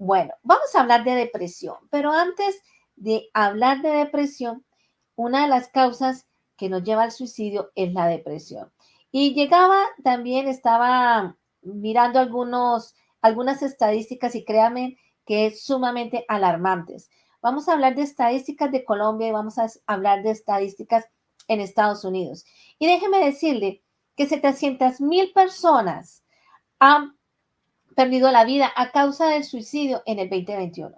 Bueno, vamos a hablar de depresión, pero antes de hablar de depresión, una de las causas que nos lleva al suicidio es la depresión. Y estaba mirando algunas estadísticas y créanme que es sumamente alarmantes. Vamos a hablar de estadísticas de Colombia y vamos a hablar de estadísticas en Estados Unidos. Y déjeme decirle que 700,000 personas han perdido la vida a causa del suicidio en el 2021.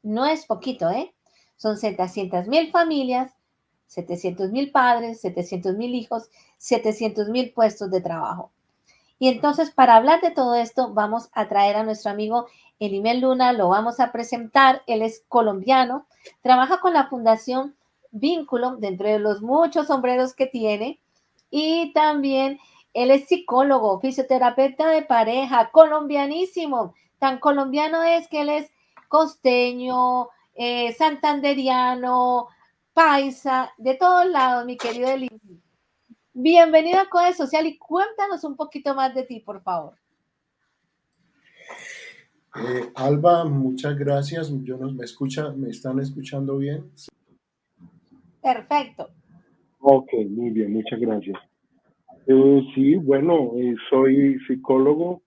No es poquito, ¿eh? Son 700,000 familias, 700,000 padres, 700,000 hijos, 700,000 puestos de trabajo. Y entonces, para hablar de todo esto, vamos a traer a nuestro amigo Elimel Luna, lo vamos a presentar. Él es colombiano, trabaja con la Fundación Vínculo, dentro de los muchos sombreros que tiene, y también él es psicólogo, fisioterapeuta de pareja, colombianísimo. Tan colombiano es que él es costeño, santanderiano, paisa, de todos lados, mi querido Elimel. Bienvenido a Code Social y cuéntanos un poquito más de ti, por favor. Alba, muchas gracias. ¿Me están escuchando bien? Perfecto. Ok, muy bien, muchas gracias. Sí, bueno, soy psicólogo,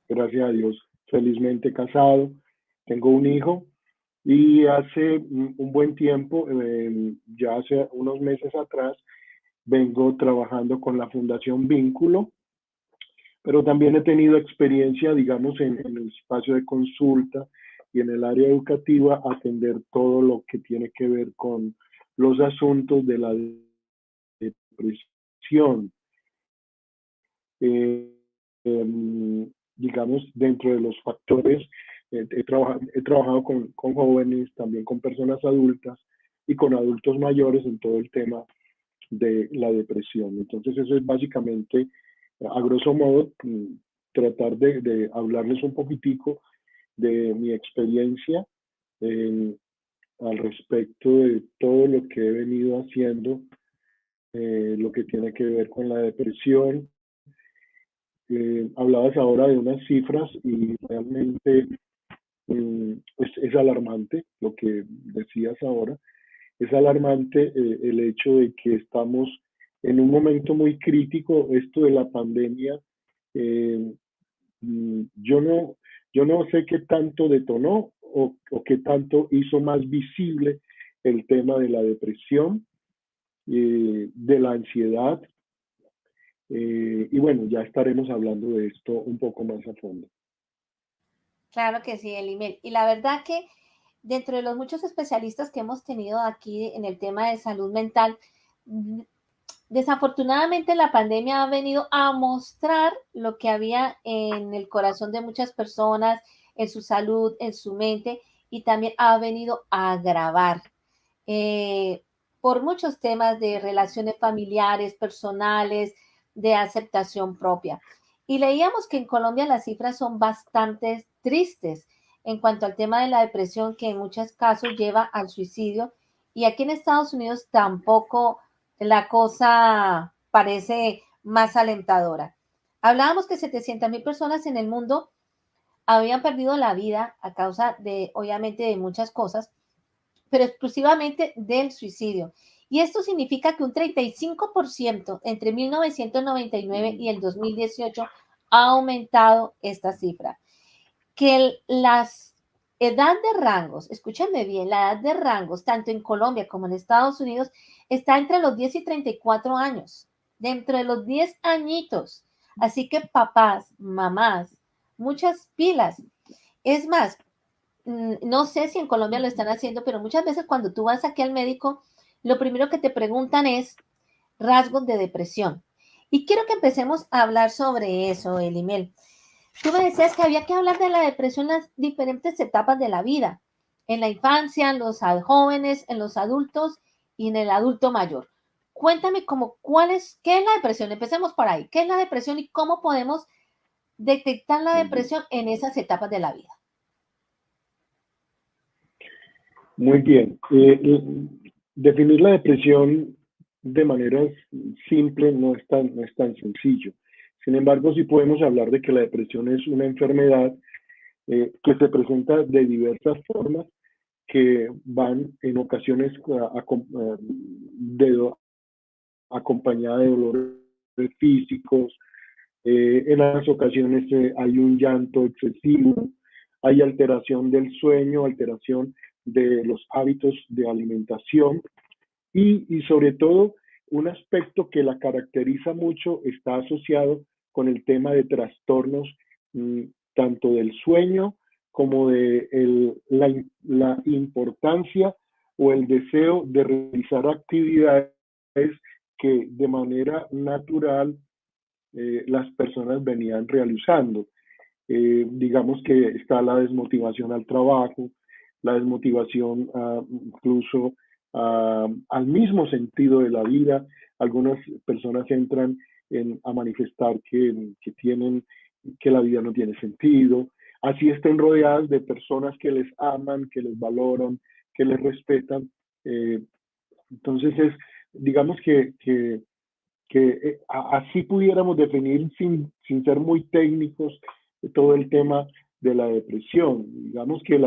gracias a Dios, felizmente casado, tengo un hijo y hace un buen tiempo, ya hace unos meses atrás, vengo trabajando con la Fundación Vínculo, pero también he tenido experiencia, digamos, en el espacio de consulta y en el área educativa, atender todo lo que tiene que ver con los asuntos de la depresión. Eh, digamos, dentro de los factores, he trabajado con jóvenes, también con personas adultas y con adultos mayores en todo el tema de la depresión. Entonces, eso es básicamente, a grosso modo, tratar de hablarles un poquitico de mi experiencia al respecto de todo lo que he venido haciendo, lo que tiene que ver con la depresión. Hablabas ahora de unas cifras y realmente es alarmante lo que decías ahora. Es alarmante el hecho de que estamos en un momento muy crítico. Esto de la pandemia, eh, yo no sé qué tanto detonó o qué tanto hizo más visible el tema de la depresión, de la ansiedad, y bueno, ya estaremos hablando de esto un poco más a fondo. Claro que sí, Elimel. Y la verdad que dentro de los muchos especialistas que hemos tenido aquí en el tema de salud mental, desafortunadamente la pandemia ha venido a mostrar lo que había en el corazón de muchas personas, en su salud, en su mente, y también ha venido a agravar eh, por muchos temas de relaciones familiares, personales, de aceptación propia. Y leíamos que en Colombia las cifras son bastante tristes en cuanto al tema de la depresión, que en muchos casos lleva al suicidio. Y aquí en Estados Unidos tampoco la cosa parece más alentadora. Hablábamos que 700,000 personas en el mundo habían perdido la vida a causa de, obviamente, de muchas cosas, pero exclusivamente del suicidio. Y esto significa que un 35% entre 1999 y el 2018 ha aumentado esta cifra. Que las edad de rangos, escúchame bien, la edad de rangos, tanto en Colombia como en Estados Unidos, está entre los 10 y 34 años, dentro de los 10 añitos. Así que papás, mamás, muchas pilas. Es más, no sé si en Colombia lo están haciendo, pero muchas veces cuando tú vas aquí al médico, lo primero que te preguntan es rasgos de depresión. Y quiero que empecemos a hablar sobre eso, Elimel. Tú me decías que había que hablar de la depresión en las diferentes etapas de la vida, en la infancia, en los jóvenes, en los adultos y en el adulto mayor. Cuéntame qué es la depresión. Empecemos por ahí. ¿Qué es la depresión y cómo podemos detectar la depresión en esas etapas de la vida? Muy bien. Definir la depresión de manera simple no es tan sencillo. Sin embargo, sí podemos hablar de que la depresión es una enfermedad que se presenta de diversas formas, que van en ocasiones acompañada de dolores físicos, en las ocasiones hay un llanto excesivo, hay alteración del sueño, alteración de los hábitos de alimentación y sobre todo un aspecto que la caracteriza mucho está asociado con el tema de trastornos tanto del sueño como de la importancia o el deseo de realizar actividades que de manera natural las personas venían realizando. Digamos que está la desmotivación al trabajo, la desmotivación incluso al mismo sentido de la vida. Algunas personas entran a manifestar que la vida no tiene sentido. Así estén rodeadas de personas que les aman, que les valoran, que les respetan. Entonces digamos que así pudiéramos definir sin ser muy técnicos todo el tema de la depresión. Digamos que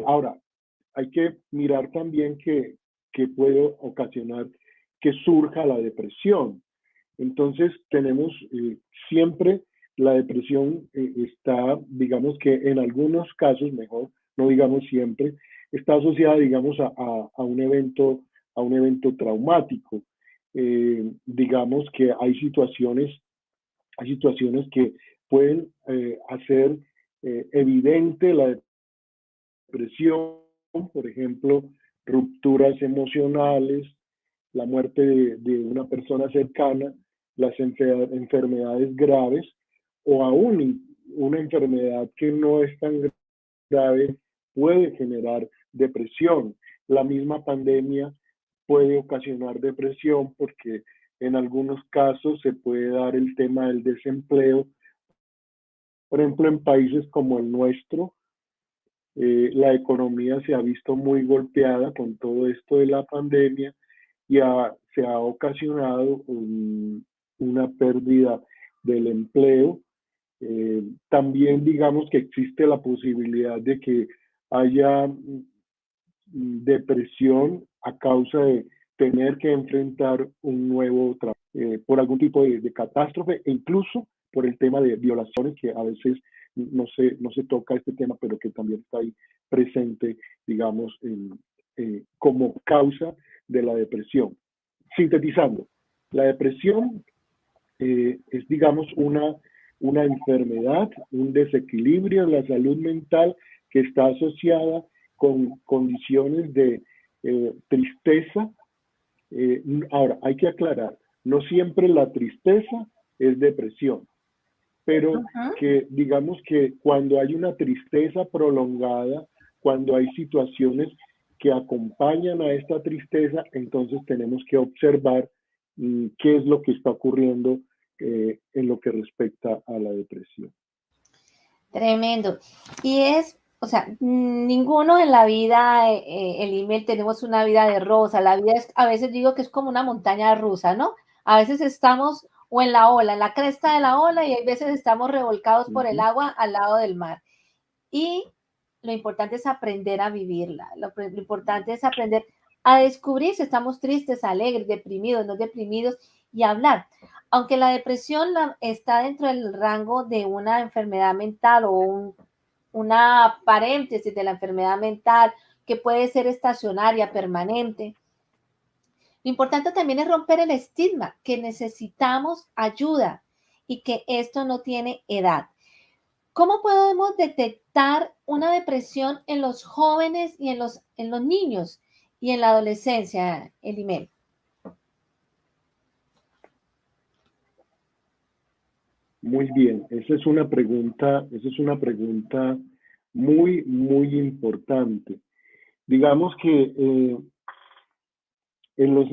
ahora hay que mirar también que puede ocasionar que surja la depresión. Entonces tenemos siempre la depresión está, digamos que en algunos casos, mejor, no digamos siempre, está asociada, digamos, a un evento traumático. Digamos que hay situaciones que pueden hacer evidente la depresión, por ejemplo, rupturas emocionales, la muerte de una persona cercana, las enfermedades graves o aún una enfermedad que no es tan grave puede generar depresión. La misma pandemia puede ocasionar depresión porque en algunos casos se puede dar el tema del desempleo. Por ejemplo, en países como el nuestro, la economía se ha visto muy golpeada con todo esto de la pandemia y se ha ocasionado una pérdida del empleo. También digamos que existe la posibilidad de que haya depresión a causa de tener que enfrentar un nuevo trabajo, por algún tipo de catástrofe e incluso por el tema de violaciones, que a veces no se toca este tema, pero que también está ahí presente, digamos, como causa de la depresión. Sintetizando, la depresión es, digamos, una enfermedad, un desequilibrio en la salud mental que está asociada con condiciones de tristeza. Ahora, hay que aclarar, no siempre la tristeza es depresión, pero que digamos que cuando hay una tristeza prolongada, cuando hay situaciones que acompañan a esta tristeza, entonces tenemos que observar qué es lo que está ocurriendo en lo que respecta a la depresión. Tremendo. Y o sea, ninguno en la vida, el email, tenemos una vida de rosa. La vida a veces digo que es como una montaña rusa, ¿no? A veces estamos o en la ola, en la cresta de la ola, y hay veces estamos revolcados por el agua al lado del mar. Y lo importante es aprender a vivirla. Lo importante es aprender a descubrir si estamos tristes, alegres, deprimidos, no deprimidos, y hablar. Aunque la depresión está dentro del rango de una enfermedad mental o una paréntesis de la enfermedad mental que puede ser estacionaria, permanente. Lo importante también es romper el estigma, que necesitamos ayuda y que esto no tiene edad. ¿Cómo podemos detectar una depresión en los jóvenes y en los niños y en la adolescencia, Elimel? Muy bien, esa es una pregunta muy, muy importante. Digamos que en los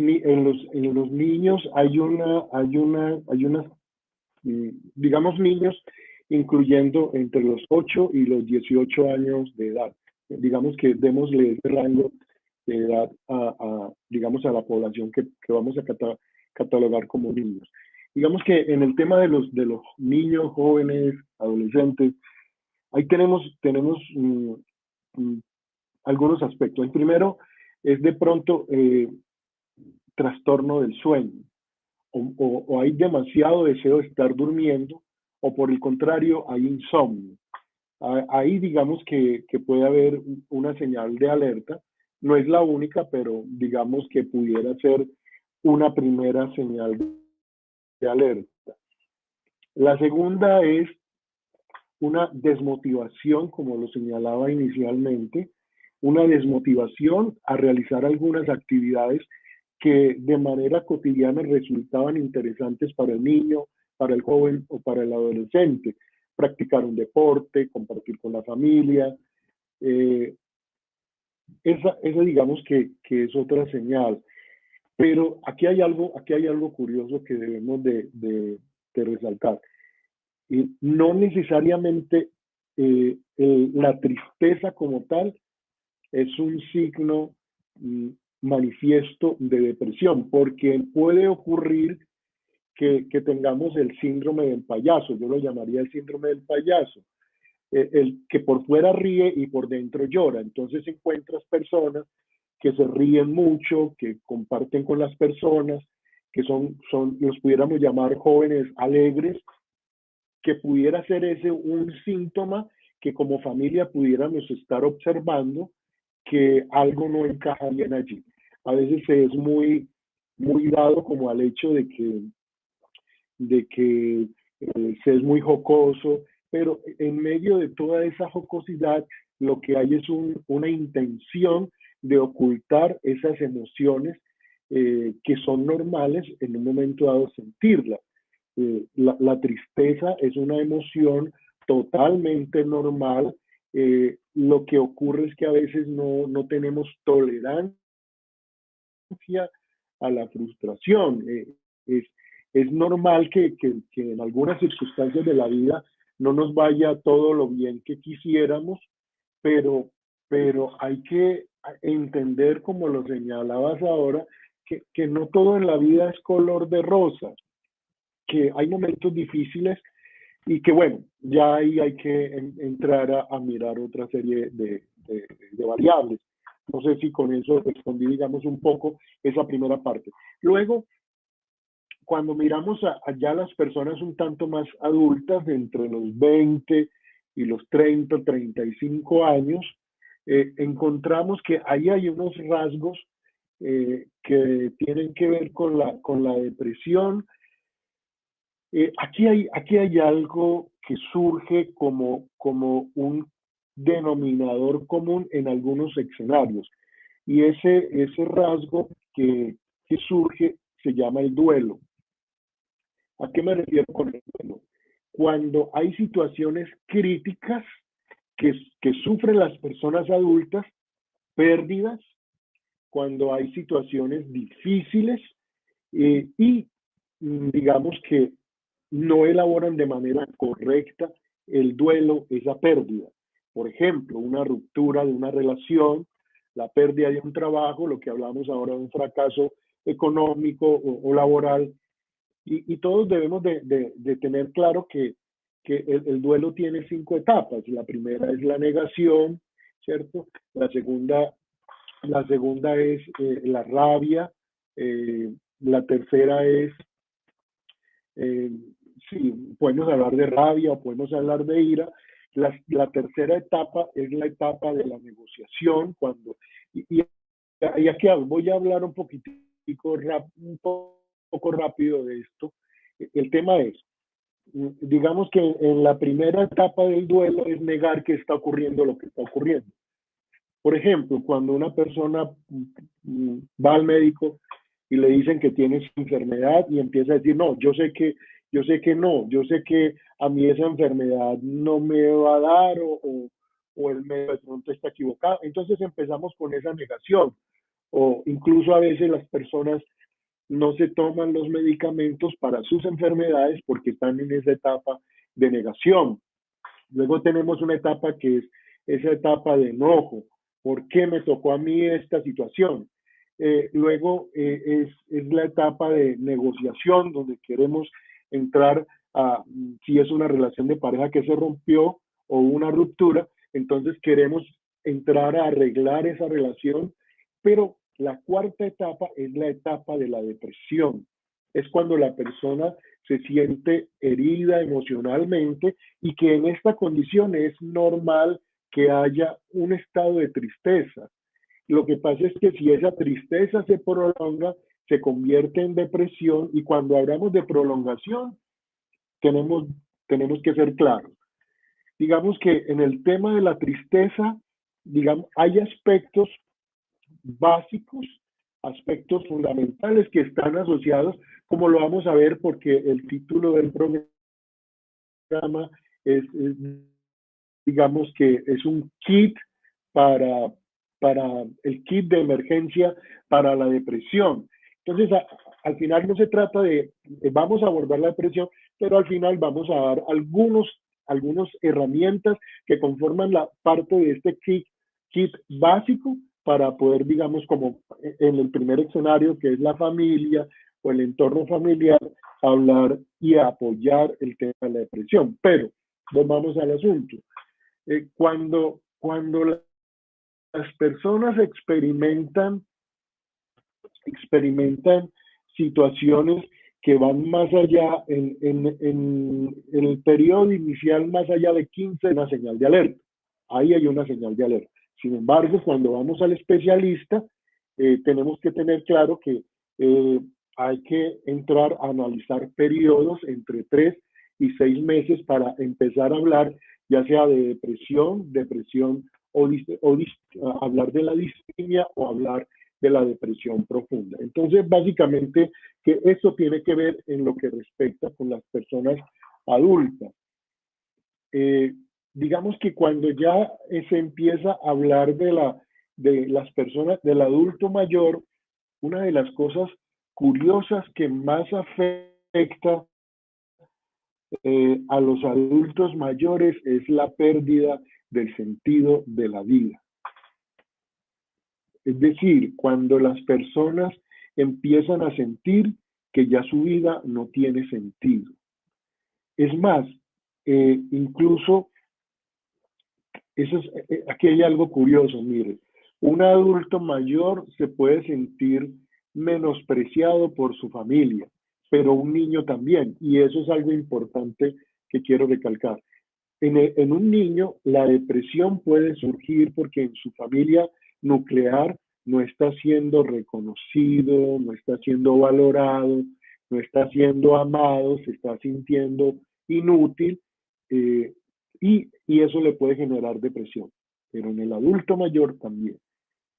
niños hay unas, digamos, niños incluyendo entre los 8 y los 18 años de edad. Digamos que démosle ese rango de edad digamos, a la población que vamos a catalogar como niños. Digamos que en el tema de los niños, jóvenes, adolescentes, ahí tenemos algunos aspectos. El primero es de pronto trastorno del sueño, o hay demasiado deseo de estar durmiendo, o por el contrario, hay insomnio. Ahí digamos que puede haber una señal de alerta. No es la única, pero digamos que pudiera ser una primera señal de alerta. La segunda es una desmotivación, como lo señalaba inicialmente, una desmotivación a realizar algunas actividades que de manera cotidiana resultaban interesantes para el niño, para el joven o para el adolescente. Practicar un deporte, compartir con la familia. Esa digamos que es otra señal. Pero aquí hay algo curioso que debemos de resaltar. Y no necesariamente la tristeza como tal es un signo manifiesto de depresión, porque puede ocurrir que tengamos el síndrome del payaso. Yo lo llamaría el síndrome del payaso, el que por fuera ríe y por dentro llora. Entonces encuentras personas que se ríen mucho, que comparten con las personas, que los pudiéramos llamar jóvenes alegres, que pudiera ser ese un síntoma que como familia pudiéramos estar observando que algo no encaja bien allí. A veces se es muy dado como al hecho de que se es muy jocoso, pero en medio de toda esa jocosidad lo que hay es una intención de ocultar esas emociones que son normales en un momento dado sentirlas. La tristeza es una emoción totalmente normal. Lo que ocurre es que a veces no tenemos tolerancia a la frustración. Es, es normal que en algunas circunstancias de la vida no nos vaya todo lo bien que quisiéramos, pero hay que entender, como lo señalabas ahora, que no todo en la vida es color de rosa, que hay momentos difíciles y que bueno, ya ahí hay que entrar a mirar otra serie de variables. No sé si con eso respondí, digamos, un poco esa primera parte. Luego, cuando miramos allá las personas un tanto más adultas, de entre los 20 y los 30, 35 años, encontramos que ahí hay unos rasgos que tienen que ver con la depresión. Aquí hay algo que surge como un denominador común en algunos escenarios, y ese rasgo que surge se llama el duelo. ¿A qué me refiero con el duelo? Cuando hay situaciones críticas que sufren las personas adultas, pérdidas, cuando hay situaciones difíciles y digamos que no elaboran de manera correcta el duelo, esa pérdida. Por ejemplo, una ruptura de una relación, la pérdida de un trabajo, lo que hablamos ahora de un fracaso económico o laboral. Y todos debemos de tener claro que el duelo tiene 5 etapas. La primera es la negación, ¿cierto? La segunda es la rabia. La tercera es eh, sí, podemos hablar de rabia o podemos hablar de ira. La tercera etapa es la etapa de la negociación, y aquí voy a hablar un poco rápido de esto. El tema es, digamos que en la primera etapa del duelo es negar que está ocurriendo lo que está ocurriendo. Por ejemplo, cuando una persona va al médico y le dicen que tiene esa enfermedad y empieza a decir, no, yo sé que no, yo sé que a mí esa enfermedad no me va a dar o el médico de pronto está equivocado. Entonces empezamos con esa negación, o incluso a veces las personas no se toman los medicamentos para sus enfermedades porque están en esa etapa de negación. Luego tenemos una etapa que es esa etapa de enojo. ¿Por qué me tocó a mí esta situación? Luego es la etapa de negociación, donde queremos entrar a si es una relación de pareja que se rompió o una ruptura, entonces queremos entrar a arreglar esa relación, pero la cuarta etapa es la etapa de la depresión. Es cuando la persona se siente herida emocionalmente y que en esta condición es normal que haya un estado de tristeza. Lo que pasa es que si esa tristeza se prolonga, se convierte en depresión, y cuando hablamos de prolongación, tenemos, tenemos que ser claros. Digamos que en el tema de la tristeza, digamos, hay aspectos básicos, aspectos fundamentales que están asociados, como lo vamos a ver porque el título del programa es digamos que es un kit para, para el kit de emergencia para la depresión. Entonces, al final no se trata de, vamos a abordar la depresión, pero al final vamos a dar algunas herramientas que conforman la parte de este kit básico para poder, digamos, como en el primer escenario, que es la familia o el entorno familiar, hablar y apoyar el tema de la depresión. Pero volvamos al asunto. Cuando las personas experimentan situaciones que van más allá, en el periodo inicial, más allá de 15, una señal de alerta. Ahí hay una señal de alerta. Sin embargo, cuando vamos al especialista, tenemos que tener claro que hay que entrar a analizar periodos entre 3 y 6 meses para empezar a hablar, ya sea de depresión o hablar de la distimia o hablar de la depresión profunda. Entonces, básicamente, que eso tiene que ver en lo que respecta con las personas adultas. Digamos que cuando ya se empieza a hablar de las personas, del adulto mayor, una de las cosas curiosas que más afecta a los adultos mayores es la pérdida del sentido de la vida. Es decir, cuando las personas empiezan a sentir que ya su vida no tiene sentido. Es más, incluso, aquí hay algo curioso, mire, un adulto mayor se puede sentir menospreciado por su familia, pero un niño también, y eso es algo importante que quiero recalcar. En un niño, la depresión puede surgir porque en su familia nuclear no está siendo reconocido, no está siendo valorado, no está siendo amado, se está sintiendo inútil, eh, y eso le puede generar depresión. Pero en el adulto mayor también.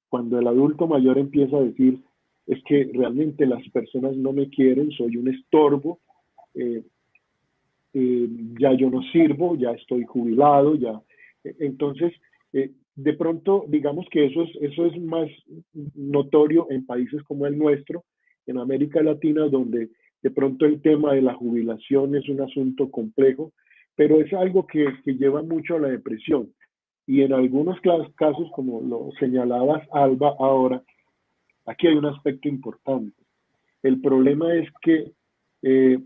Cuando el adulto mayor empieza a decir, es que realmente las personas no me quieren, soy un estorbo, eh, ya yo no sirvo, ya estoy jubilado, ya. Entonces, de pronto, digamos que eso es más notorio en países como el nuestro, en América Latina, donde de pronto el tema de la jubilación es un asunto complejo, pero es algo que lleva mucho a la depresión. Y en algunos casos, como lo señalabas, Alba, ahora, aquí hay un aspecto importante. El problema es que eh,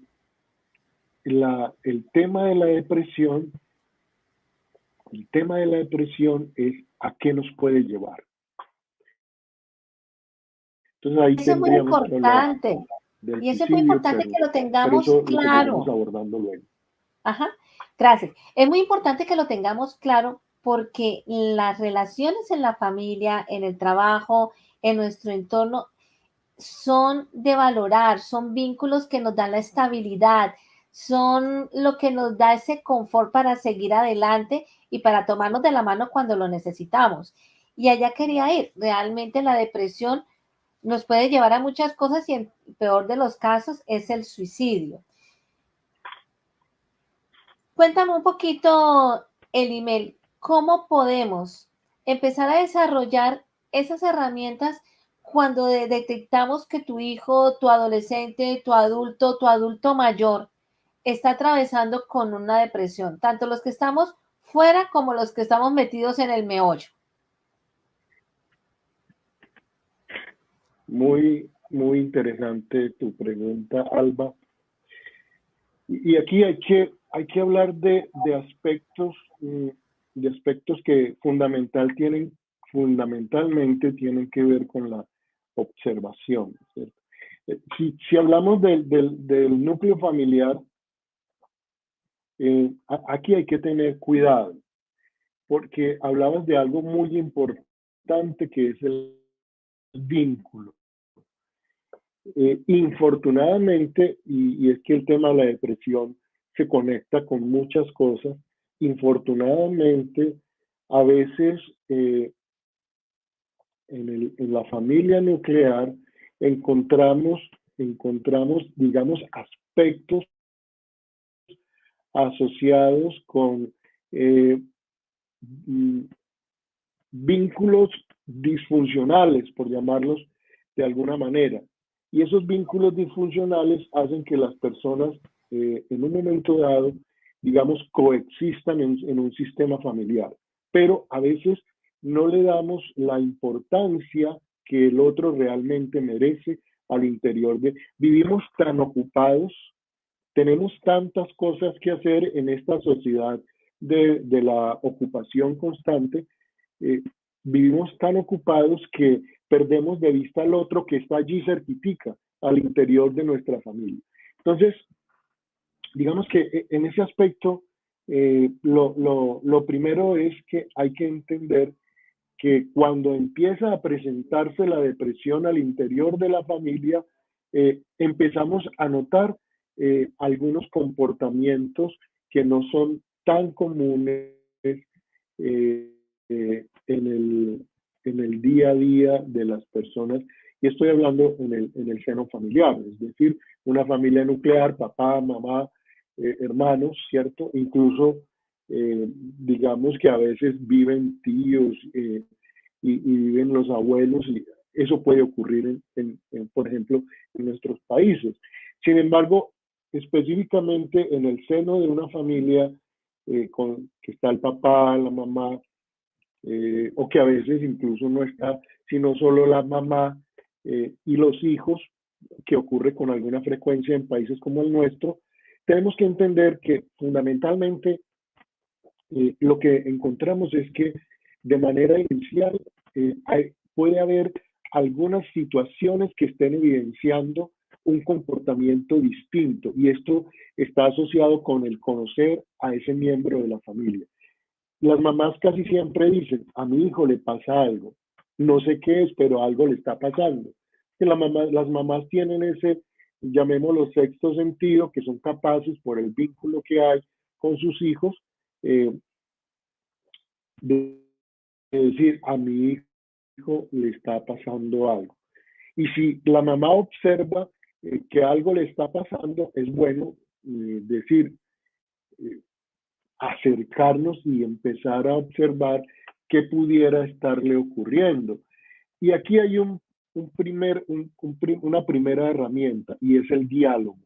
el tema de la depresión, es a qué nos puede llevar. Entonces ahí Eso es muy tendríamos que hablar importante. del Y eso es muy suicidio, importante que lo pero tengamos eso lo seguiremos claro. abordando luego. Ajá, gracias. Es muy importante que lo tengamos claro porque las relaciones en la familia, en el trabajo, en nuestro entorno, son de valorar, son vínculos que nos dan la estabilidad, son lo que nos da ese confort para seguir adelante y para tomarnos de la mano cuando lo necesitamos. Y allá quería ir. Realmente la depresión nos puede llevar a muchas cosas y el peor de los casos es el suicidio. Cuéntame un poquito, Elimel, ¿cómo podemos empezar a desarrollar esas herramientas cuando detectamos que tu hijo, tu adolescente, tu adulto mayor está atravesando con una depresión? Tanto los que estamos fuera como los que estamos metidos en el meollo. Muy, muy interesante tu pregunta, Alba. Y aquí hay que hablar de aspectos que fundamentalmente tienen que ver con la observación, ¿cierto? Si hablamos del núcleo familiar, aquí hay que tener cuidado, porque hablabas de algo muy importante que es el vínculo. Infortunadamente, y es que el tema de la depresión se conecta con muchas cosas, infortunadamente, a veces en la familia nuclear encontramos, digamos, aspectos asociados con eh, vínculos disfuncionales, por llamarlos de alguna manera. Y esos vínculos disfuncionales hacen que las personas en un momento dado, digamos, coexistan en un sistema familiar. Pero a veces no le damos la importancia que el otro realmente merece al interior de... Vivimos tan ocupados, tenemos tantas cosas que hacer en esta sociedad de la ocupación constante, eh, vivimos tan ocupados que perdemos de vista al otro que está allí cerquitica, al interior de nuestra familia. Entonces, digamos que en ese aspecto, lo primero es que hay que entender que cuando empieza a presentarse la depresión al interior de la familia, empezamos a notar algunos comportamientos que no son tan comunes eh, en el día a día de las personas. Y estoy hablando en el seno familiar, es decir, una familia nuclear, papá, mamá, hermanos, ¿cierto? Incluso, digamos que a veces viven tíos y viven los abuelos, y eso puede ocurrir, por ejemplo, en nuestros países. Sin embargo, específicamente en el seno de una familia que está el papá, la mamá, o que a veces incluso no está, sino solo la mamá y los hijos, que ocurre con alguna frecuencia en países como el nuestro, tenemos que entender que fundamentalmente lo que encontramos es que de manera inicial puede haber algunas situaciones que estén evidenciando un comportamiento distinto, y esto está asociado con el conocer a ese miembro de la familia. Las mamás casi siempre dicen, a mi hijo le pasa algo, no sé qué es, pero algo le está pasando. Que las mamás tienen ese, llamémoslo, sexto sentido, que son capaces, por el vínculo que hay con sus hijos, eh, de decir, a mi hijo le está pasando algo. Y si la mamá observa que algo le está pasando, es bueno decir, eh, acercarnos y empezar a observar qué pudiera estarle ocurriendo. Y aquí hay una primera herramienta, y es el diálogo.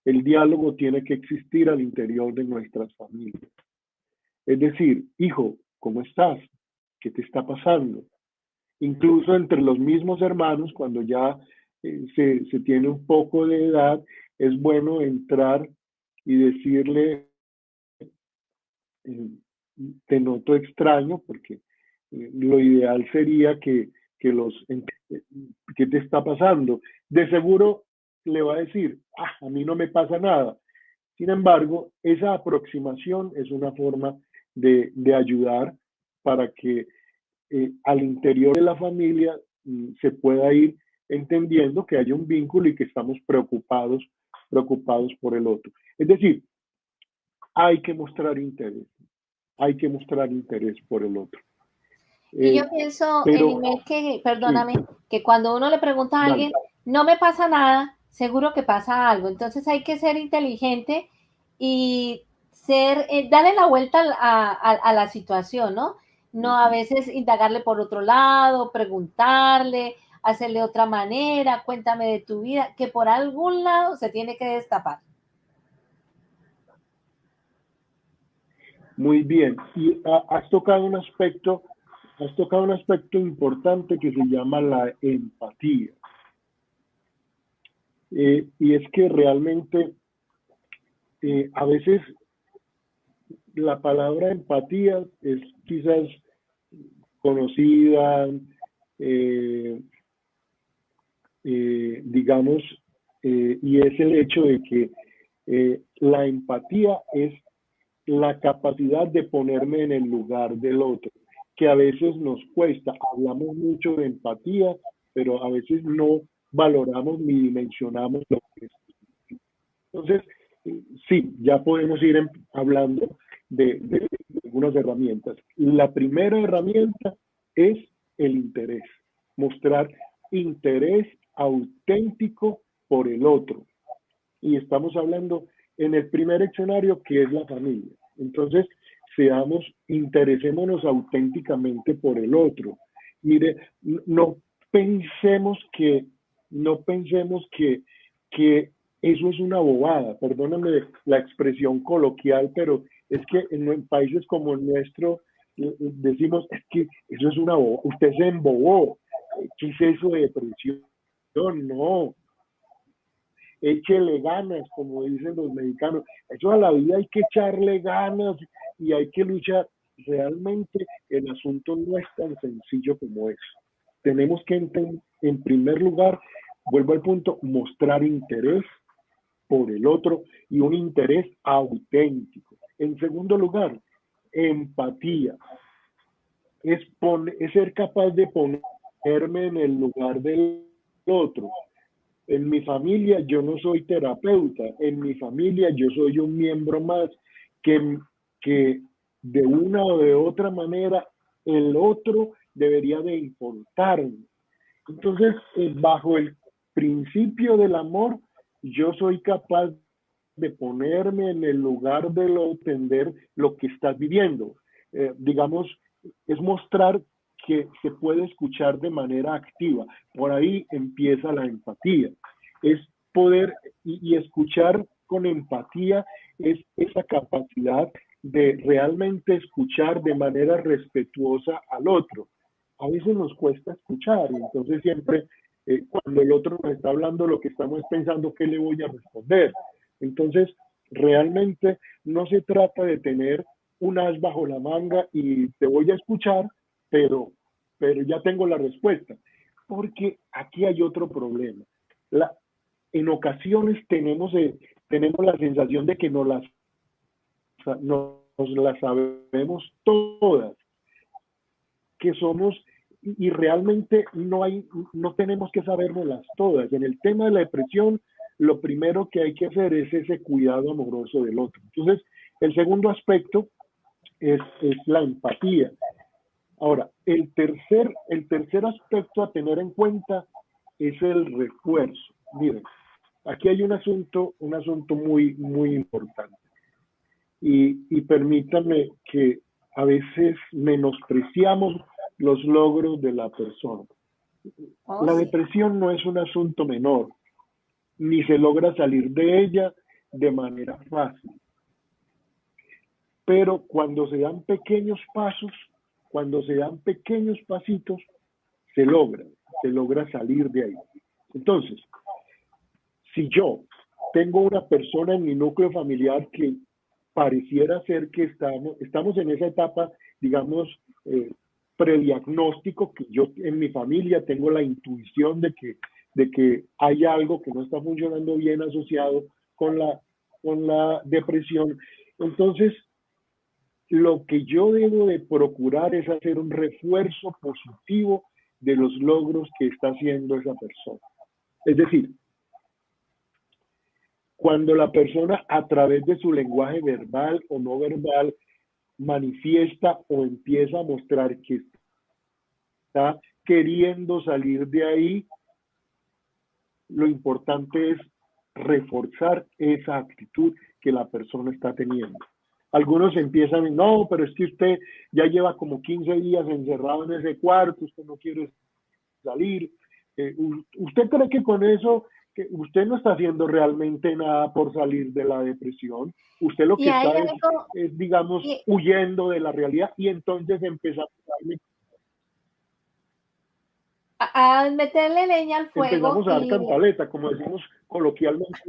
El diálogo tiene que existir al interior de nuestras familias. Es decir, hijo, ¿cómo estás? ¿Qué te está pasando? Incluso entre los mismos hermanos, cuando ya se tiene un poco de edad, es bueno entrar y decirle, eh, te noto extraño, porque lo ideal sería ¿qué te está pasando? De seguro le va a decir, a mí no me pasa nada. Sin embargo, esa aproximación es una forma de ayudar para que al interior de la familia se pueda ir entendiendo que hay un vínculo y que estamos preocupados por el otro. Es decir, hay que mostrar interés, hay que mostrar interés por el otro. Y yo pienso, Pero, Elimer, que, sí, perdóname, que cuando uno le pregunta a dale. alguien, no me pasa nada, seguro que pasa algo. Entonces hay que ser inteligente y darle la vuelta a la situación, ¿no? No a veces indagarle por otro lado, preguntarle, hacerle de otra manera, cuéntame de tu vida, que por algún lado se tiene que destapar. Muy bien. Y has tocado un aspecto importante que se llama la empatía. Y es que realmente a veces la palabra empatía es quizás conocida, digamos, y es el hecho de que la empatía es la capacidad de ponerme en el lugar del otro, que a veces nos cuesta. Hablamos mucho de empatía, pero a veces no valoramos ni dimensionamos lo que es. Entonces, sí, ya podemos ir hablando de algunas herramientas. La primera herramienta es el interés, mostrar interés auténtico por el otro. Y estamos hablando en el primer escenario, que es la familia. Entonces, interesémonos auténticamente por el otro. Mire, no pensemos que, no pensemos que eso es una bobada, perdóname la expresión coloquial, pero es que en países como el nuestro decimos, es que eso es una bobada, usted se embobó, ¿qué es eso de depresión? No, échele ganas, como dicen los mexicanos. Eso a la vida hay que echarle ganas y hay que luchar. Realmente el asunto no es tan sencillo como eso. Tenemos que, en primer lugar, vuelvo al punto, mostrar interés por el otro y un interés auténtico. En segundo lugar, empatía. Es ser capaz de ponerme en el lugar del otro. En mi familia yo no soy terapeuta, en mi familia yo soy un miembro más que de una o de otra manera el otro debería de importarme. Entonces, bajo el principio del amor, yo soy capaz de ponerme en el lugar de entender lo que estás viviendo. Digamos, es mostrar que se puede escuchar de manera activa. Por ahí empieza la empatía. Es poder y escuchar con empatía es esa capacidad de realmente escuchar de manera respetuosa al otro. A veces nos cuesta escuchar y entonces siempre cuando el otro nos está hablando lo que estamos pensando, ¿qué le voy a responder? Entonces, realmente no se trata de tener un as bajo la manga y te voy a escuchar, pero ya tengo la respuesta. Porque aquí hay otro problema. En ocasiones tenemos la sensación de que nos las sabemos todas, que somos, y realmente no tenemos que sabérnoslas todas. En el tema de la depresión, lo primero que hay que hacer es ese cuidado amoroso del otro. Entonces, el segundo aspecto es la empatía. Ahora, el tercer aspecto a tener en cuenta es el refuerzo. Miren, aquí hay un asunto muy, muy importante. Y permítanme que a veces menospreciamos los logros de la persona. La depresión no es un asunto menor, ni se logra salir de ella de manera fácil. Pero cuando se dan pequeños pasos, cuando se dan pequeños pasitos, se logra salir de ahí. Entonces, si yo tengo una persona en mi núcleo familiar que pareciera ser que estamos en esa etapa, digamos, prediagnóstico, que yo en mi familia tengo la intuición de que hay algo que no está funcionando bien asociado con la depresión. Entonces, lo que yo debo de procurar es hacer un refuerzo positivo de los logros que está haciendo esa persona. Es decir, cuando la persona a través de su lenguaje verbal o no verbal manifiesta o empieza a mostrar que está queriendo salir de ahí, lo importante es reforzar esa actitud que la persona está teniendo. Algunos empiezan, no, pero es que usted ya lleva como 15 días encerrado en ese cuarto, usted no quiere salir. ¿Usted cree que con eso, que usted no está haciendo realmente nada por salir de la depresión? Usted lo que está es, digamos, huyendo de la realidad y entonces empezamos a meterle leña al fuego. Empezamos a dar cantaleta, como decimos coloquialmente.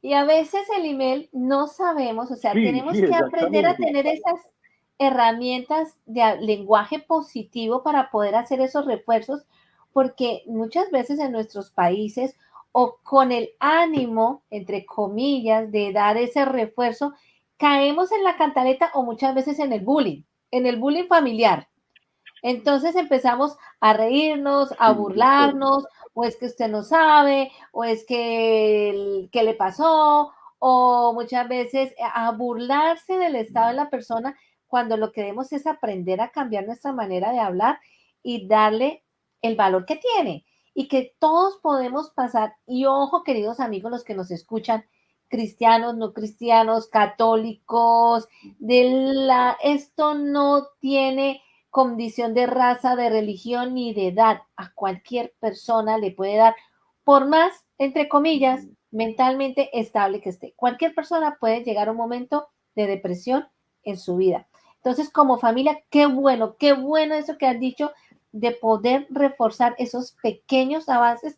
Y a veces el email no sabemos, o sea, Sí, tenemos sí, que aprender a exactamente. tener esas herramientas de lenguaje positivo para poder hacer esos refuerzos, porque muchas veces en nuestros países o con el ánimo, entre comillas, de dar ese refuerzo, caemos en la cantaleta o muchas veces en el bullying familiar. Entonces empezamos a reírnos, a Sí, de acuerdo. burlarnos, o es que usted no sabe, o es que, ¿qué le pasó? O muchas veces a burlarse del estado de la persona cuando lo que debemos es aprender a cambiar nuestra manera de hablar y darle el valor que tiene y que todos podemos pasar. Y ojo, queridos amigos, los que nos escuchan, cristianos, no cristianos, católicos, esto no tiene condición de raza, de religión ni de edad. A cualquier persona le puede dar, por más, entre comillas, mentalmente estable que esté. Cualquier persona puede llegar a un momento de depresión en su vida. Entonces, como familia, qué bueno eso que has dicho de poder reforzar esos pequeños avances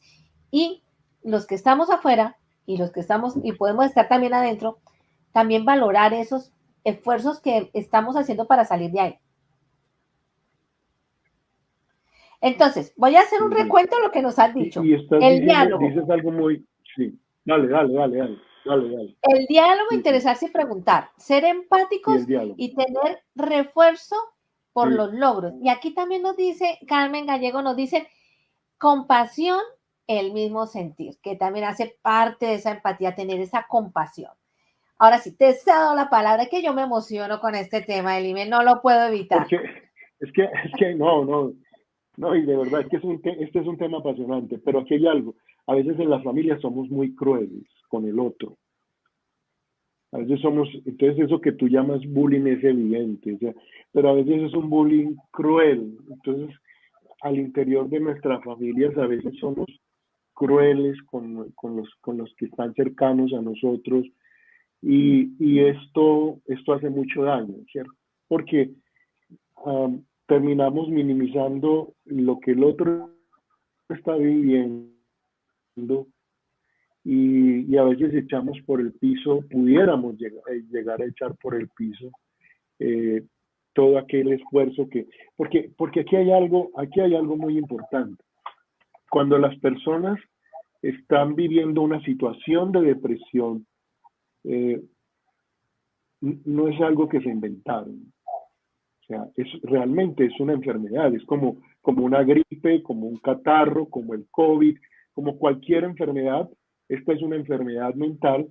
y los que estamos afuera y los que estamos y podemos estar también adentro, también valorar esos esfuerzos que estamos haciendo para salir de ahí. Entonces, voy a hacer un Sí, sí. recuento de lo que nos has dicho. Y estás El diciendo, diálogo. dices algo muy, sí, dale, dale, dale, dale, dale, dale. El diálogo, Sí, sí, interesarse y preguntar, ser sí, el empáticos diálogo. y tener refuerzo por Sí, los logros. Y aquí también nos dice, Carmen Gallego nos dice, compasión, el mismo sentir, que también hace parte de esa empatía, tener esa compasión. Ahora sí, te he dado la palabra que yo me emociono con este tema, Elime, no lo puedo evitar. porque es que no, y de verdad, es que este es un tema apasionante, pero aquí hay algo. A veces en las familias somos muy crueles con el otro. A veces somos, entonces eso que tú llamas bullying es evidente, o sea, pero a veces es un bullying cruel. Entonces, al interior de nuestras familias a veces somos crueles con los que están cercanos a nosotros y esto hace mucho daño, ¿cierto? Porque terminamos minimizando lo que el otro está viviendo y a veces echamos por el piso, pudiéramos llegar a echar por el piso eh, todo aquel esfuerzo porque aquí hay algo muy importante. Cuando las personas están viviendo una situación de depresión, eh, no es algo que se inventaron. O sea, realmente es una enfermedad, es como una gripe, como un catarro, como el COVID, como cualquier enfermedad. Esta es una enfermedad mental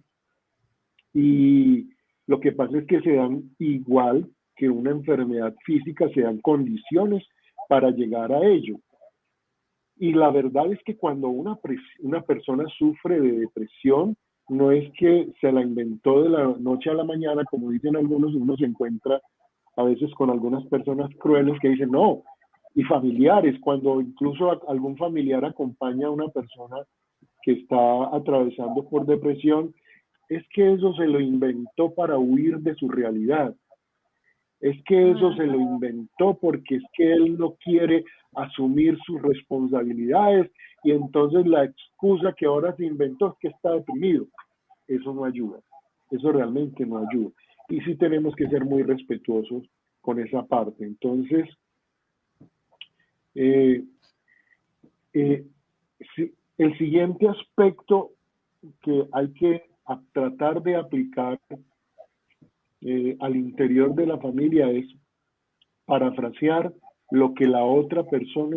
y lo que pasa es que se dan igual que una enfermedad física, se dan condiciones para llegar a ello. Y la verdad es que cuando una persona sufre de depresión, no es que se la inventó de la noche a la mañana, como dicen algunos, uno se encuentra a veces con algunas personas crueles que dicen no, y familiares, cuando incluso algún familiar acompaña a una persona que está atravesando por depresión, es que eso se lo inventó para huir de su realidad. Es que eso se lo inventó porque es que él no quiere asumir sus responsabilidades y entonces la excusa que ahora se inventó es que está deprimido. Eso no ayuda, eso realmente no ayuda. Y sí tenemos que ser muy respetuosos con esa parte. Entonces, eh, eh, el siguiente aspecto que hay que tratar de aplicar al interior de la familia es parafrasear lo que la otra persona,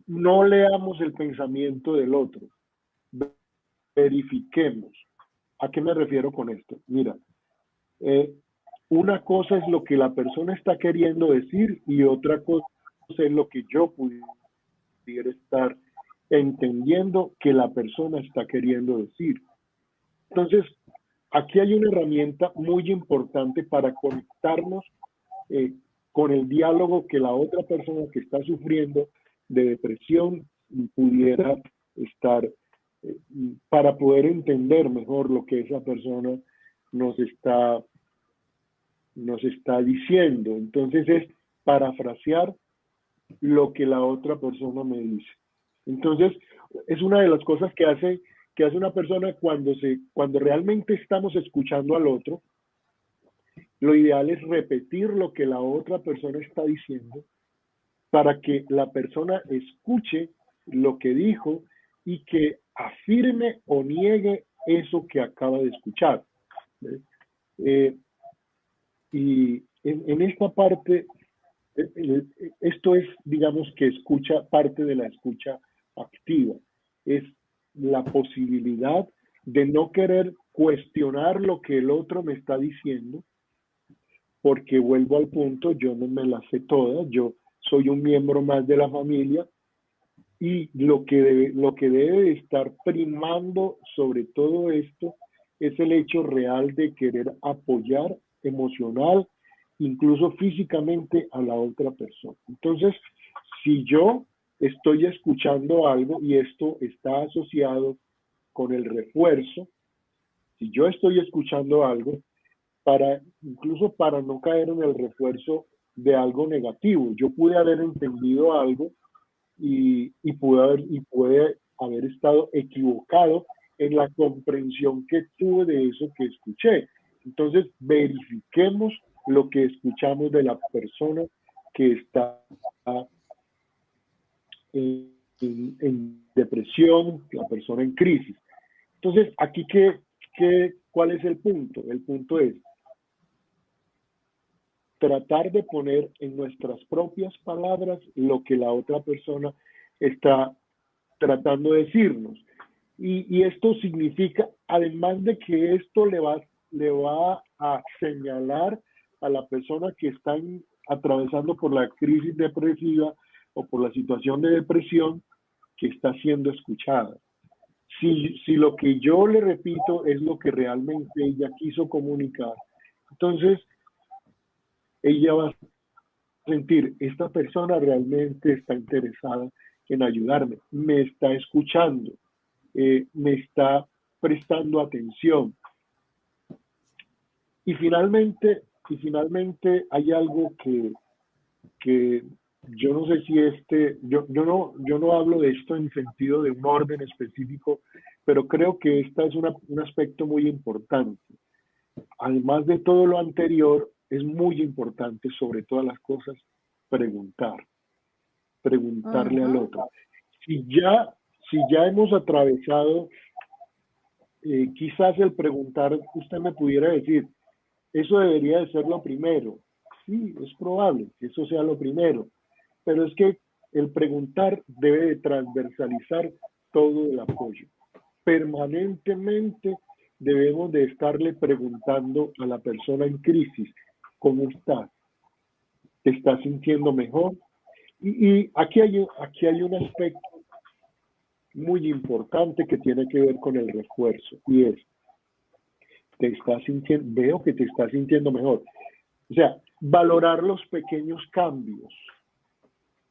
no leamos el pensamiento del otro, verifiquemos. ¿A qué me refiero con esto? Mira, eh, una cosa es lo que la persona está queriendo decir y otra cosa es lo que yo pudiera estar entendiendo que la persona está queriendo decir. Entonces, aquí hay una herramienta muy importante para conectarnos eh, con el diálogo que la otra persona que está sufriendo de depresión pudiera estar para poder entender mejor lo que esa persona nos está, nos está diciendo. Entonces es parafrasear lo que la otra persona me dice. Entonces, es una de las cosas que hace que hace una persona cuando realmente estamos escuchando al otro. Lo ideal es repetir lo que la otra persona está diciendo para que la persona escuche lo que dijo y que afirme o niegue eso que acaba de escuchar. Y en esta parte, esto es, digamos, que parte de la escucha activa. Es la posibilidad de no querer cuestionar lo que el otro me está diciendo, porque vuelvo al punto, yo no me las sé todas, yo soy un miembro más de la familia, y lo que debe estar primando sobre todo esto es el hecho real de querer apoyar emocional, incluso físicamente, a la otra persona. Entonces, si yo estoy escuchando algo y esto está asociado con el refuerzo, si yo estoy escuchando algo, incluso para no caer en el refuerzo de algo negativo, yo pude haber entendido algo y puede haber estado equivocado en la comprensión que tuve de eso que escuché. Entonces, verifiquemos lo que escuchamos de la persona que está en depresión, la persona en crisis. Entonces, aquí, ¿cuál es el punto? El punto es tratar de poner en nuestras propias palabras lo que la otra persona está tratando de decirnos. Y esto significa, además de que esto le va a señalar a la persona que está atravesando por la crisis depresiva o por la situación de depresión, que está siendo escuchada. Si lo que yo le repito es lo que realmente ella quiso comunicar, entonces ella va a sentir, esta persona realmente está interesada en ayudarme, me está escuchando, me está prestando atención. Y finalmente hay algo que yo no sé si yo no hablo de esto en sentido de un orden específico, pero creo que este es un aspecto muy importante. Además de todo lo anterior, es muy importante, sobre todas las cosas, preguntarle al otro. Si ya hemos atravesado, quizás el preguntar, usted me pudiera decir, eso debería de ser lo primero. Sí, es probable que eso sea lo primero, pero es que el preguntar debe de transversalizar todo el apoyo. Permanentemente debemos de estarle preguntando a la persona en crisis, ¿cómo estás? ¿Te estás sintiendo mejor? Y aquí hay un aspecto muy importante que tiene que ver con el refuerzo, y es, veo que te estás sintiendo mejor. O sea, valorar los pequeños cambios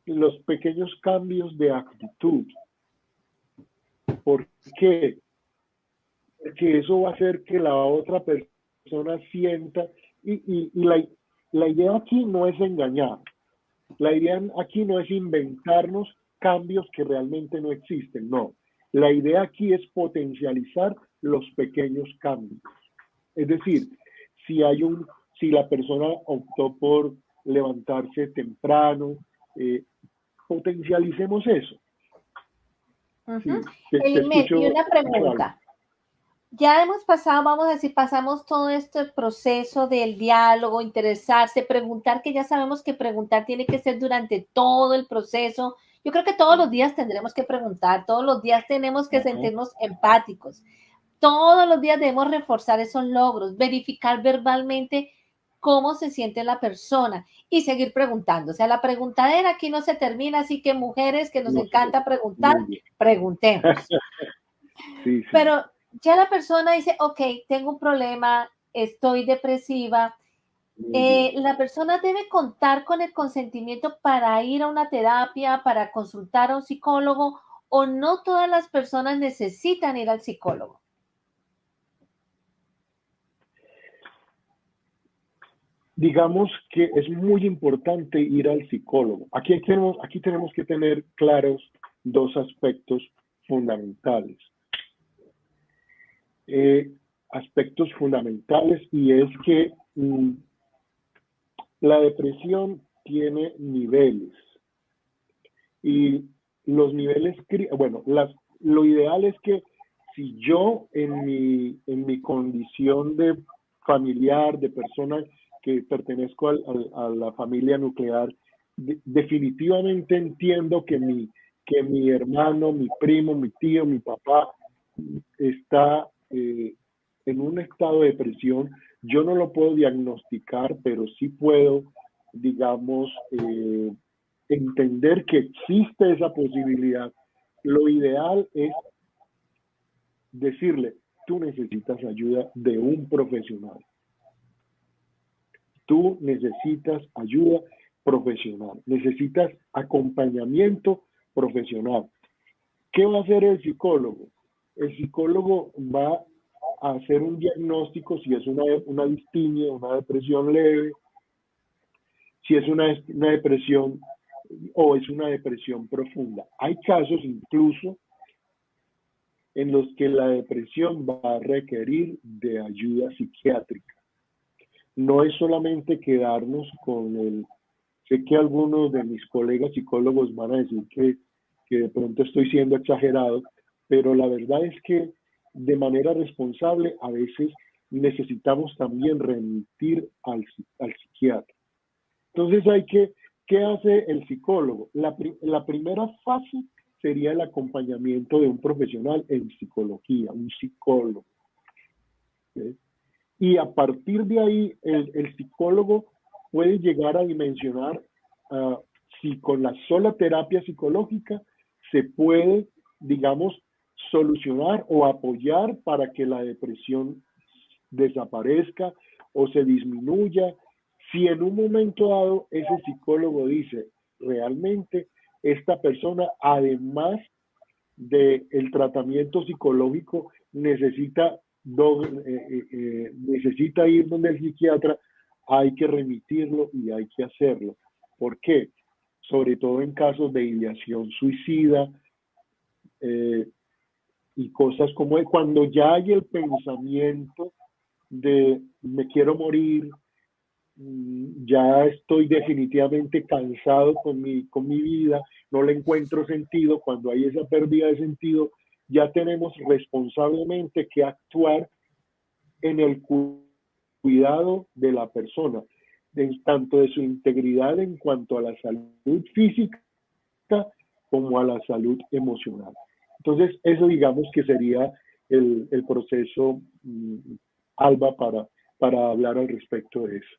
de actitud. ¿Por qué? Porque eso va a hacer que la otra persona sienta, y la idea aquí no es engañar, la idea aquí no es inventarnos cambios que realmente no existen, no. La idea aquí es potencializar los pequeños cambios. Es decir, si la persona optó por levantarse temprano, potencialicemos eso. Sí, y una pregunta. Ya hemos pasado, vamos a decir, pasamos todo este proceso del diálogo, interesarse, preguntar, que ya sabemos que preguntar tiene que ser durante todo el proceso. Yo creo que todos los días tendremos que preguntar, todos los días tenemos que sentirnos empáticos. Todos los días debemos reforzar esos logros, verificar verbalmente cómo se siente la persona y seguir preguntando. O sea, la preguntadera aquí no se termina, así que mujeres que nos encanta preguntar, preguntemos. Sí. Pero ya la persona dice, ok, tengo un problema, estoy depresiva. La persona debe contar con el consentimiento para ir a una terapia, para consultar a un psicólogo, o no todas las personas necesitan ir al psicólogo. Digamos que es muy importante ir al psicólogo. Aquí tenemos que tener claros dos aspectos fundamentales. aspectos fundamentales, y es que la depresión tiene niveles, y los niveles, bueno, lo ideal es que si yo en mi condición de familiar, de persona que pertenezco a la familia nuclear, definitivamente entiendo que mi hermano, mi primo, mi tío, mi papá está en un estado de depresión. Yo no lo puedo diagnosticar, pero sí puedo, digamos, entender que existe esa posibilidad. Lo ideal es decirle, tú necesitas ayuda de un profesional. Tú necesitas ayuda profesional, necesitas acompañamiento profesional. ¿Qué va a hacer el psicólogo? El psicólogo va a hacer un diagnóstico si es una distimia, una depresión leve, si es una depresión o es una depresión profunda. Hay casos incluso en los que la depresión va a requerir de ayuda psiquiátrica. No es solamente quedarnos con sé que algunos de mis colegas psicólogos van a decir que de pronto estoy siendo exagerado, pero la verdad es que de manera responsable a veces necesitamos también remitir al psiquiatra. Entonces ¿qué hace el psicólogo? La primera fase sería el acompañamiento de un profesional en psicología, un psicólogo. ¿Sí? Y a partir de ahí, el psicólogo puede llegar a dimensionar si con la sola terapia psicológica se puede, digamos, solucionar o apoyar para que la depresión desaparezca o se disminuya. Si en un momento dado ese psicólogo dice, realmente esta persona, además del tratamiento psicológico, necesita ir donde el psiquiatra, hay que remitirlo y hay que hacerlo. ¿Por qué? Sobre todo en casos de ideación suicida y cosas como cuando ya hay el pensamiento de me quiero morir, ya estoy definitivamente cansado con mi vida, no le encuentro sentido. Cuando hay esa pérdida de sentido, ya tenemos responsablemente que actuar en el cuidado de la persona, tanto de su integridad en cuanto a la salud física como a la salud emocional. Entonces, eso digamos que sería el proceso, Alba, para hablar al respecto de eso.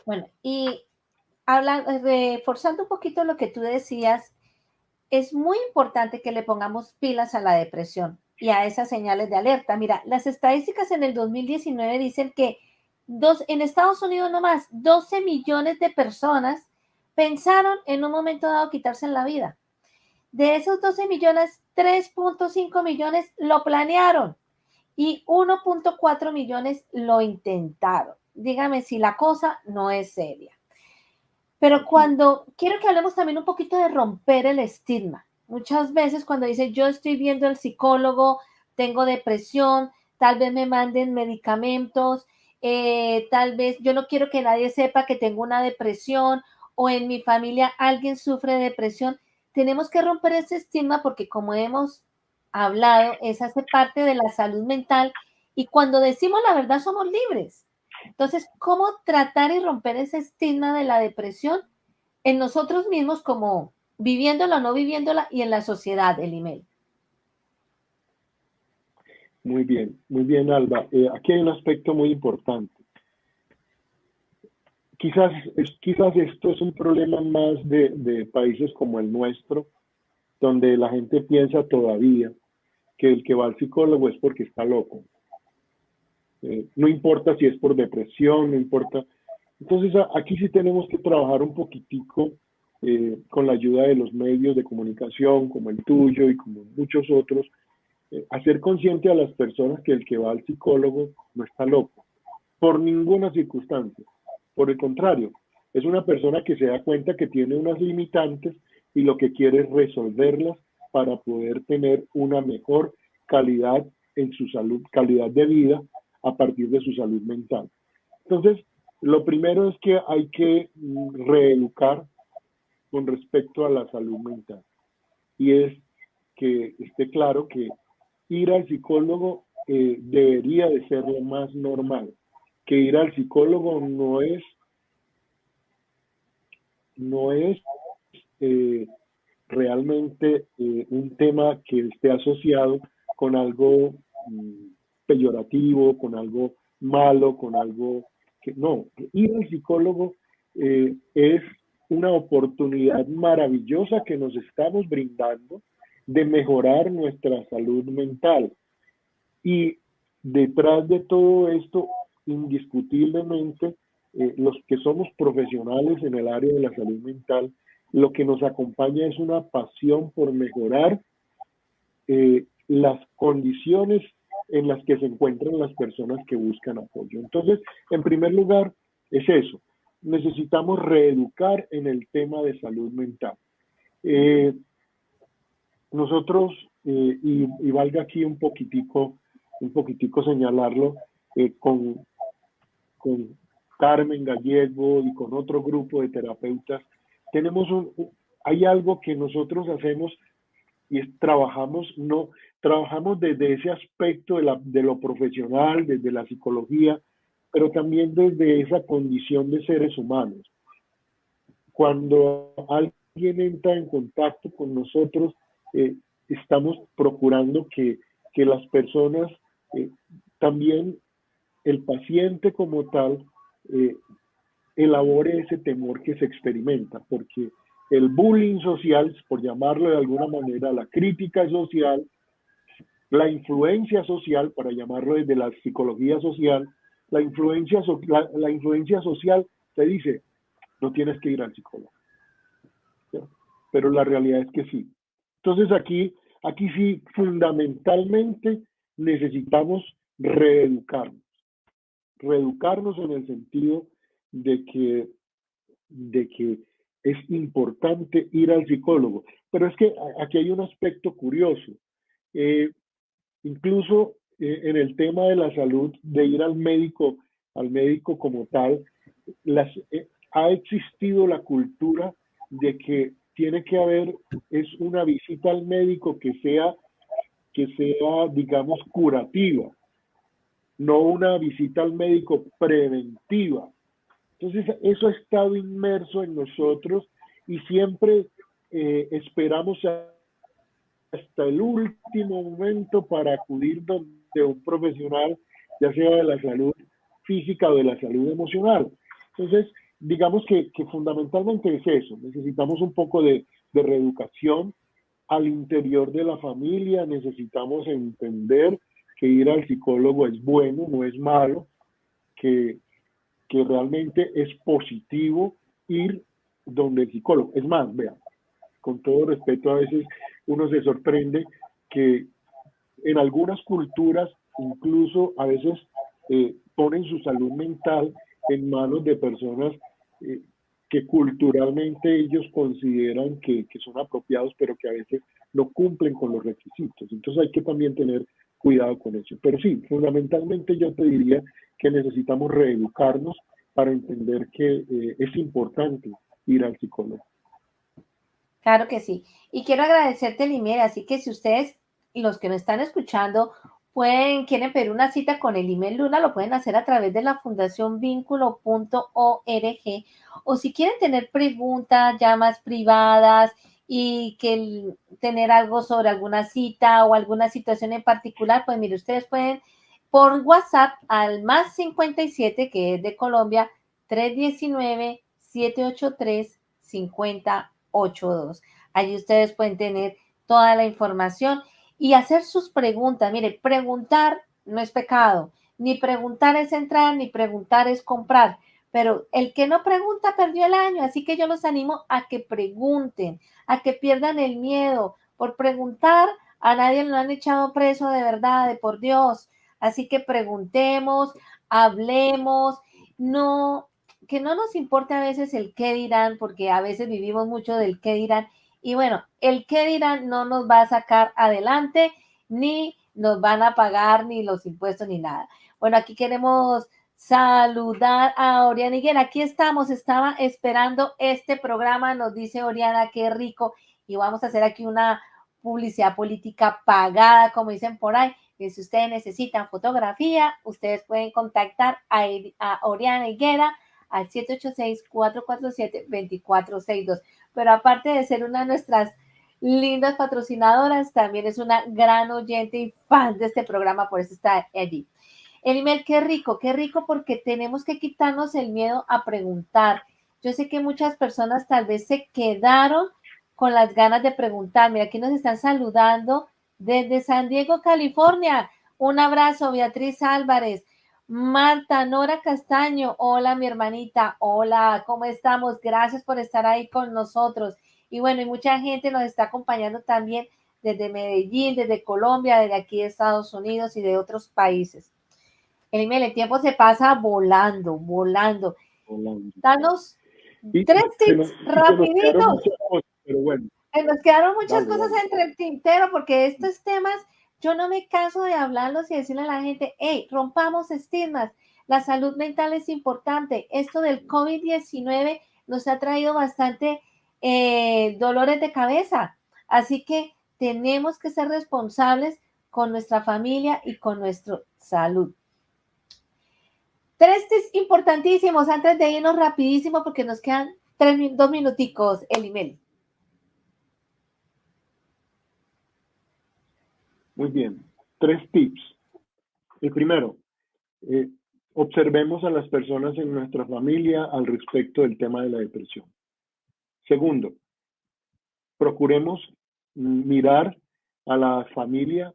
Bueno, y reforzando un poquito lo que tú decías, es muy importante que le pongamos pilas a la depresión y a esas señales de alerta. Mira, las estadísticas en el 2019 dicen que en Estados Unidos nomás 12 millones de personas pensaron en un momento dado quitarse la vida. De esos 12 millones, 3.5 millones lo planearon y 1.4 millones lo intentaron. Dígame si la cosa no es seria. Pero quiero que hablemos también un poquito de romper el estigma. Muchas veces cuando dicen yo estoy viendo al psicólogo, tengo depresión, tal vez me manden medicamentos, tal vez yo no quiero que nadie sepa que tengo una depresión o en mi familia alguien sufre de depresión. Tenemos que romper ese estigma porque como hemos hablado, esa hace parte de la salud mental y cuando decimos la verdad somos libres. Entonces, ¿cómo tratar y romper ese estigma de la depresión en nosotros mismos como viviéndola o no viviéndola y en la sociedad, Elimel? Muy bien, Alba. Aquí hay un aspecto muy importante. Quizás esto es un problema más de países como el nuestro, donde la gente piensa todavía que el que va al psicólogo es porque está loco. No importa si es por depresión, no importa. Entonces aquí sí tenemos que trabajar un poquitico con la ayuda de los medios de comunicación como el tuyo y como muchos otros, hacer consciente a las personas que el que va al psicólogo no está loco, por ninguna circunstancia. Por el contrario, es una persona que se da cuenta que tiene unas limitantes y lo que quiere es resolverlas para poder tener una mejor calidad en su salud, calidad de vida a partir de su salud mental. Entonces, lo primero es que hay que reeducar con respecto a la salud mental. Y es que esté claro que ir al psicólogo debería de ser lo más normal. Que ir al psicólogo no es realmente un tema que esté asociado con algo peyorativo, con algo malo, con algo que no. Ir al psicólogo es una oportunidad maravillosa que nos estamos brindando de mejorar nuestra salud mental. Y detrás de todo esto, indiscutiblemente, los que somos profesionales en el área de la salud mental, lo que nos acompaña es una pasión por mejorar las condiciones en las que se encuentran las personas que buscan apoyo. Entonces, en primer lugar, es eso. Necesitamos reeducar en el tema de salud mental. Nosotros, y valga aquí un poquitico señalarlo, con Carmen Gallego y con otro grupo de terapeutas, hay algo que nosotros hacemos y trabajamos desde ese aspecto de lo profesional, desde la psicología, pero también desde esa condición de seres humanos. Cuando alguien entra en contacto con nosotros, estamos procurando que las personas, también el paciente como tal, elabore ese temor que se experimenta, porque el bullying social, por llamarlo de alguna manera, la crítica social, la influencia social, para llamarlo desde la psicología social, la influencia social te dice, no tienes que ir al psicólogo. Pero la realidad es que sí. Entonces aquí sí, fundamentalmente necesitamos reeducarnos en el sentido de que es importante ir al psicólogo. Pero es que aquí hay un aspecto curioso. Incluso en el tema de la salud, de ir al médico como tal, ha existido la cultura de que tiene que haber una visita al médico que sea, digamos, curativa, no una visita al médico preventiva. Entonces, eso ha estado inmerso en nosotros y siempre esperamos hasta el último momento para acudir de un profesional, ya sea de la salud física o de la salud emocional. Entonces, digamos que fundamentalmente es eso. Necesitamos un poco de reeducación al interior de la familia. Necesitamos entender que ir al psicólogo es bueno, no es malo, que realmente es positivo ir donde el psicólogo. Es más, vean, con todo respeto, a veces uno se sorprende que en algunas culturas incluso a veces ponen su salud mental en manos de personas que culturalmente ellos consideran que son apropiados, pero que a veces no cumplen con los requisitos. Entonces hay que también tener cuidado con eso. Pero sí, fundamentalmente yo te diría que necesitamos reeducarnos para entender que es importante ir al psicólogo. Claro que sí. Y quiero agradecerte, Limer, así que si ustedes, los que nos están escuchando, quieren pedir una cita con el Limer Luna, lo pueden hacer a través de la Fundación Vínculo.org, o si quieren tener preguntas ya más privadas y tener algo sobre alguna cita o alguna situación en particular, pues mire, ustedes pueden por WhatsApp al más 57, que es de Colombia, 319-783-5082. Allí ustedes pueden tener toda la información y hacer sus preguntas. Mire, preguntar no es pecado, ni preguntar es entrar, ni preguntar es comprar, pero el que no pregunta perdió el año, así que yo los animo a que pregunten, a que pierdan el miedo. Por preguntar, a nadie lo han echado preso de verdad, de por Dios. Así que preguntemos, hablemos, que no nos importe a veces el qué dirán, porque a veces vivimos mucho del qué dirán. Y bueno, el qué dirán no nos va a sacar adelante, ni nos van a pagar ni los impuestos ni nada. Bueno, aquí queremos saludar a Oriana Higuera. Aquí estamos, estaba esperando este programa, nos dice Oriana, qué rico, y vamos a hacer aquí una publicidad política pagada, como dicen por ahí. Y si ustedes necesitan fotografía, ustedes pueden contactar a Oriana Higuera al 786-447-2462. Pero aparte de ser una de nuestras lindas patrocinadoras, también es una gran oyente y fan de este programa, por eso está allí. Elimel, qué rico porque tenemos que quitarnos el miedo a preguntar. Yo sé que muchas personas tal vez se quedaron con las ganas de preguntar. Mira, aquí nos están saludando desde San Diego, California. Un abrazo, Beatriz Álvarez. Marta Nora Castaño, hola mi hermanita, hola, ¿cómo estamos? Gracias por estar ahí con nosotros. Y bueno, y mucha gente nos está acompañando también desde Medellín, desde Colombia, desde aquí de Estados Unidos y de otros países. El tiempo se pasa volando, volando. Danos Y 3 tips rapiditos. Pero bueno. Nos quedaron muchas cosas entre el tintero porque estos temas yo no me canso de hablarlos y decirle a la gente, hey, rompamos estigmas. La salud mental es importante. Esto del COVID-19 nos ha traído bastante dolores de cabeza. Así que tenemos que ser responsables con nuestra familia y con nuestra salud. 3 tips importantísimos antes de irnos rapidísimo porque nos quedan 2 minuticos, Elimel. Muy bien, 3 tips. El primero, observemos a las personas en nuestra familia al respecto del tema de la depresión. Segundo, procuremos mirar a la familia,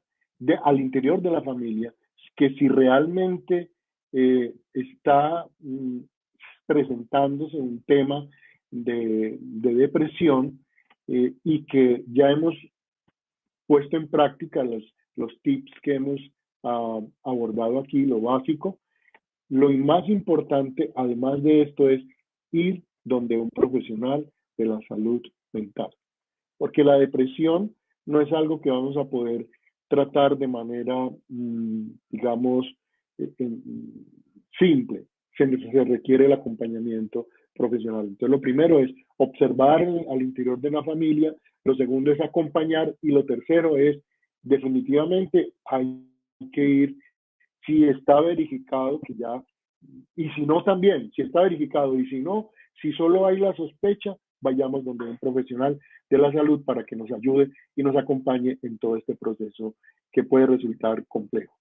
al interior de la familia, que si realmente está presentándose un tema de depresión y que ya hemos puesto en práctica los tips que hemos abordado aquí, lo básico. Lo más importante, además de esto, es ir donde un profesional de la salud mental. Porque la depresión no es algo que vamos a poder tratar de manera, digamos, simple. Se requiere el acompañamiento profesional. Entonces, lo primero es observar al interior de la familia, lo segundo es acompañar y lo tercero es definitivamente hay que ir, si está verificado que ya, y si no también, si está verificado y si no, si solo hay la sospecha, vayamos donde un profesional de la salud para que nos ayude y nos acompañe en todo este proceso que puede resultar complejo.